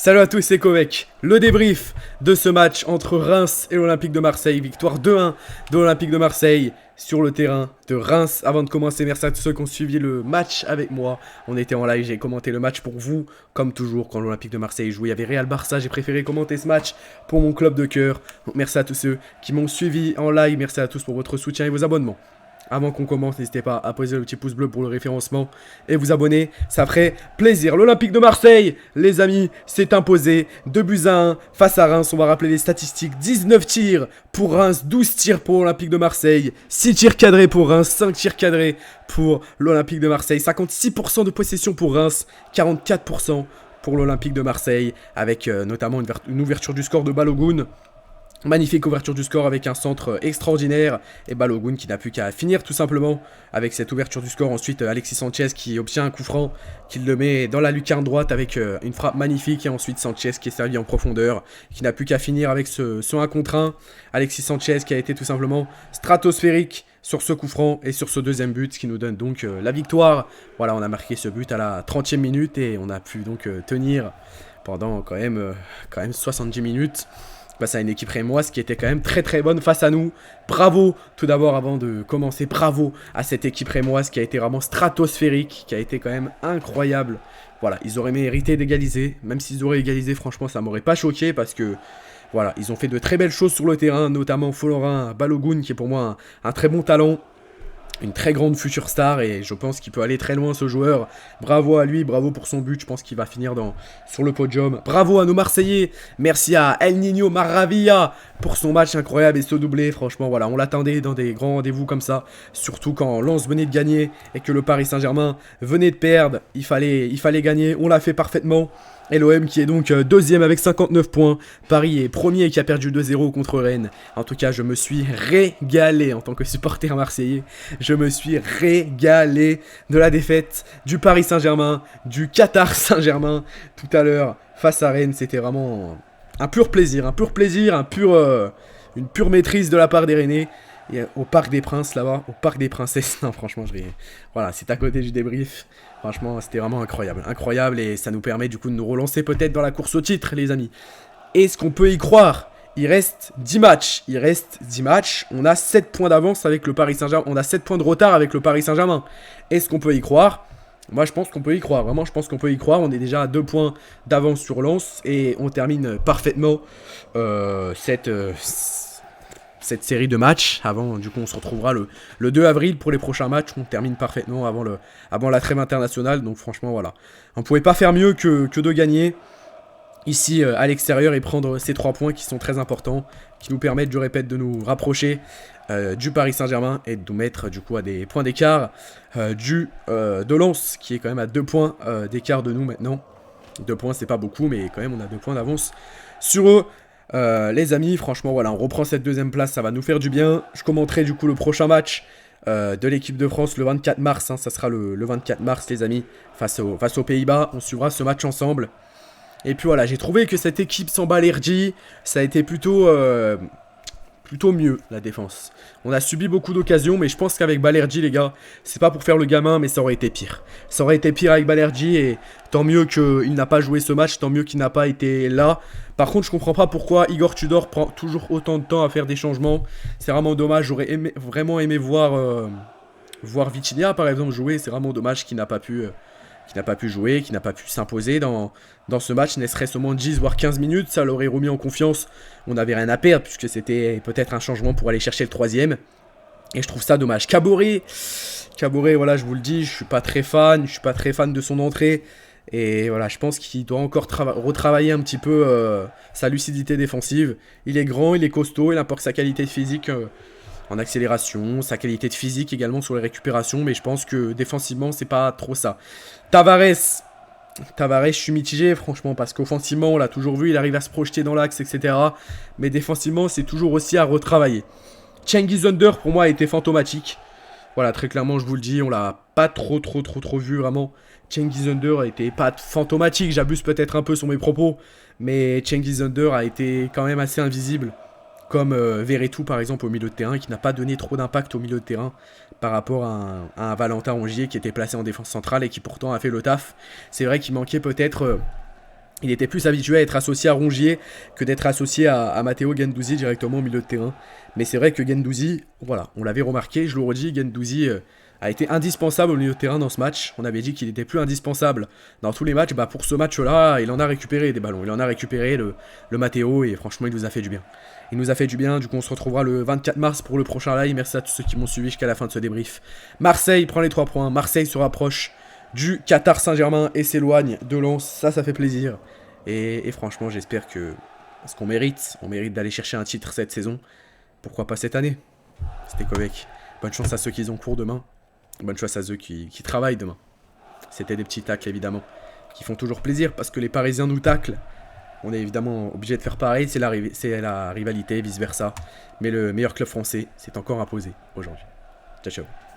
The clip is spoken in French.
Salut à tous, c'est Kovek. Le débrief de ce match entre Reims et l'Olympique de Marseille. Victoire 2-1 de l'Olympique de Marseille sur le terrain de Reims. Avant de commencer, merci à tous ceux qui ont suivi le match avec moi. On était en live, j'ai commenté le match pour vous. Comme toujours, quand l'Olympique de Marseille jouait, il y avait Real Barça. J'ai préféré commenter ce match pour mon club de cœur. Donc merci à tous ceux qui m'ont suivi en live. Merci à tous pour votre soutien et vos abonnements. Avant qu'on commence, n'hésitez pas à poser le petit pouce bleu pour le référencement et vous abonner, ça ferait plaisir. L'Olympique de Marseille, les amis, s'est imposé 2-1 face à Reims. On va rappeler les statistiques. 19 tirs pour Reims, 12 tirs pour l'Olympique de Marseille, 6 tirs cadrés pour Reims, 5 tirs cadrés pour l'Olympique de Marseille. 56% de possession pour Reims, 44% pour l'Olympique de Marseille, avec notamment une ouverture du score de Balogun. Magnifique ouverture du score avec un centre extraordinaire et Balogun qui n'a plus qu'à finir tout simplement avec cette ouverture du score. Ensuite Alexis Sanchez qui obtient un coup franc, qui le met dans la lucarne droite avec une frappe magnifique. Et ensuite Sanchez qui est servi en profondeur, qui n'a plus qu'à finir avec ce 1 contre 1. Alexis Sanchez qui a été tout simplement stratosphérique sur ce coup franc et sur ce deuxième but, ce qui nous donne donc la victoire. Voilà, on a marqué ce but à la 30e minute et on a pu donc tenir pendant quand même 70 minutes. Face à une équipe rémoise qui était quand même très très bonne face à nous. Bravo tout d'abord avant de commencer, bravo à cette équipe rémoise qui a été vraiment stratosphérique, qui a été quand même incroyable. Voilà, ils auraient mérité d'égaliser, même s'ils auraient égalisé franchement ça m'aurait pas choqué parce que voilà, ils ont fait de très belles choses sur le terrain, notamment Florin Balogun qui est pour moi un très bon talent. Une très grande future star et je pense qu'il peut aller très loin ce joueur. Bravo à lui, bravo pour son but, je pense qu'il va finir sur le podium. Bravo à nos Marseillais, merci à El Niño Maravilla pour son match incroyable et ce doublé. Franchement voilà, on l'attendait dans des grands rendez-vous comme ça. Surtout quand Lens venait de gagner et que le Paris Saint-Germain venait de perdre. Il fallait gagner, on l'a fait parfaitement. Et l'OM qui est donc deuxième avec 59 points. Paris est premier et qui a perdu 2-0 contre Rennes. En tout cas, je me suis régalé en tant que supporter marseillais. Je me suis régalé de la défaite du Paris Saint-Germain, du Qatar Saint-Germain tout à l'heure face à Rennes. C'était vraiment un pur plaisir, une pure maîtrise de la part des Rennais. Et au Parc des Princes là-bas, au Parc des Princesses, non franchement voilà, c'est à côté du débrief. Franchement c'était vraiment incroyable et ça nous permet du coup de nous relancer peut-être dans la course au titre les amis. Est-ce qu'on peut y croire? Il reste 10 matchs, on a 7 points d'avance avec le Paris Saint-Germain, on a 7 points de retard avec le Paris Saint-Germain. Est-ce qu'on peut y croire? Moi je pense qu'on peut y croire, vraiment je pense qu'on peut y croire. On est déjà à 2 points d'avance sur Lens et on termine parfaitement cette série de matchs. Avant, du coup, on se retrouvera le 2 avril pour les prochains matchs. On termine parfaitement avant la trêve internationale. Donc franchement, voilà. On ne pouvait pas faire mieux que de gagner ici à l'extérieur et prendre ces 3 points qui sont très importants, qui nous permettent, je répète, de nous rapprocher du Paris Saint-Germain et de nous mettre du coup à des points d'écart de Lens, qui est quand même à 2 points d'écart de nous maintenant. 2 points, c'est pas beaucoup, mais quand même, on a 2 points d'avance sur eux. Les amis, franchement voilà, on reprend cette deuxième place, ça va nous faire du bien. Je commenterai du coup le prochain match de l'équipe de France le 24 mars, hein, ça sera le 24 mars les amis, face aux Pays-Bas. On suivra ce match ensemble. Et puis voilà, j'ai trouvé que cette équipe sans Balerdi, ça a été plutôt mieux la défense. On a subi beaucoup d'occasions, mais je pense qu'avec Balerdi les gars, c'est pas pour faire le gamin, mais ça aurait été pire. Ça aurait été pire avec Balerdi et tant mieux qu'il n'a pas joué ce match, tant mieux qu'il n'a pas été là. Par contre, je comprends pas pourquoi Igor Tudor prend toujours autant de temps à faire des changements. C'est vraiment dommage, j'aurais vraiment aimé voir Vitinha par exemple jouer. C'est vraiment dommage qu'il n'a pas pu jouer, qu'il n'a pas pu s'imposer dans ce match, ne serait-ce au moins 10 voire 15 minutes, ça l'aurait remis en confiance. On n'avait rien à perdre puisque c'était peut-être un changement pour aller chercher le 3e. Et je trouve ça dommage. Caboret, voilà, je vous le dis, je suis pas très fan de son entrée. Et voilà, je pense qu'il doit encore retravailler un petit peu sa lucidité défensive. Il est grand, il est costaud, il apporte sa qualité physique en accélération, sa qualité de physique également sur les récupérations, mais je pense que défensivement, c'est pas trop ça. Tavares, je suis mitigé franchement, parce qu'offensivement, on l'a toujours vu, il arrive à se projeter dans l'axe, etc. Mais défensivement, c'est toujours aussi à retravailler. Cengiz Under, pour moi, a été fantomatique. Voilà, très clairement, je vous le dis, on l'a pas trop vu, vraiment. Cengiz Under a été pas fantomatique, j'abuse peut-être un peu sur mes propos, mais Cengiz Under a été quand même assez invisible. Comme Verretou par exemple au milieu de terrain, qui n'a pas donné trop d'impact au milieu de terrain par rapport à un Valentin Rongier qui était placé en défense centrale et qui pourtant a fait le taf. C'est vrai qu'il manquait peut-être Il était plus habitué à être associé à Rongier que d'être associé à Matteo Guendouzi directement au milieu de terrain. Mais c'est vrai que Guendouzi, voilà, on l'avait remarqué, je le redis, Guendouzi a été indispensable au milieu de terrain dans ce match. On avait dit qu'il était plus indispensable dans tous les matchs. Bah pour ce match-là, il en a récupéré des ballons. Il en a récupéré le Matteo et franchement, il nous a fait du bien. Il nous a fait du bien. Du coup, on se retrouvera le 24 mars pour le prochain live. Merci à tous ceux qui m'ont suivi jusqu'à la fin de ce débrief. Marseille prend les 3 points. Marseille se rapproche du Qatar Saint-Germain et s'éloigne de Lens. Ça fait plaisir. Et franchement, j'espère que... Parce qu'on mérite d'aller chercher un titre cette saison. Pourquoi pas cette année? C'était Kovac. Bonne chance à ceux qui ont cours demain. Bonne chance à ceux qui travaillent demain. C'était des petits tacles, évidemment, qui font toujours plaisir parce que les Parisiens nous taclent. On est évidemment obligé de faire pareil. C'est la rivalité, vice-versa. Mais le meilleur club français s'est encore imposé aujourd'hui. Ciao, ciao.